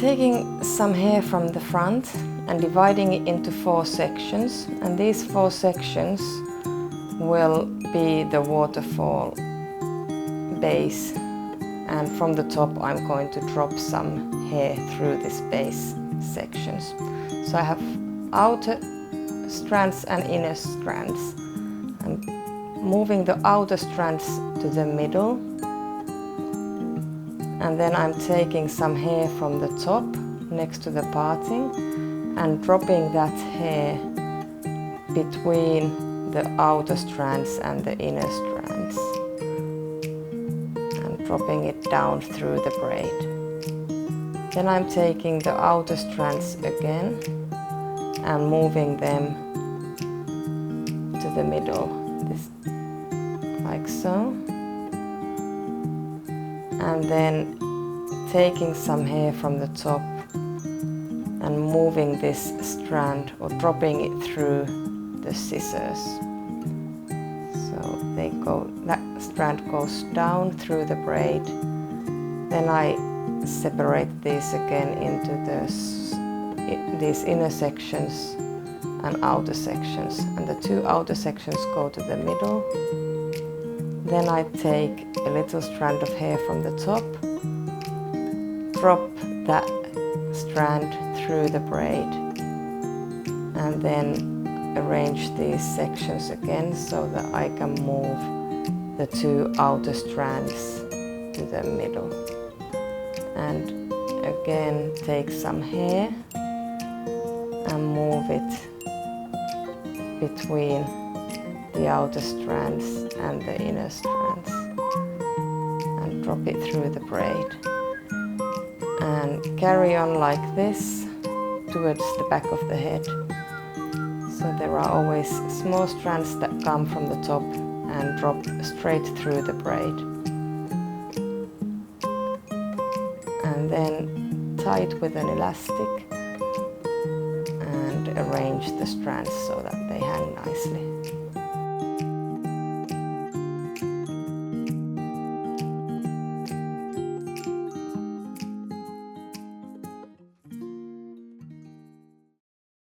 taking some hair from the front and dividing it into 4 sections, and these 4 sections will be the waterfall base, and from the top I'm going to drop some hair through this base sections. So I have outer strands and inner strands. I'm moving the outer strands to the middle, and then I'm taking some hair from the top next to the parting and dropping that hair between the outer strands and the inner strands, and dropping it down through the braid. Then I'm taking the outer strands again and moving them to the middle, like so. And then taking some hair from the top and moving this strand or dropping it through the scissors. So that strand goes down through the braid. Then I separate these again into these inner sections and outer sections, and the 2 outer sections go to the middle. Then I take a little strand of hair from the top, drop that strand through the braid, and then arrange these sections again so that I can move the 2 outer strands to the middle. And again take some hair and move it between the outer strands and the inner strands, and drop it through the braid, and carry on like this towards the back of the head. So there are always small strands that come from the top and drop straight through the braid, and then tie it with an elastic and arrange the strands so that they hang nicely.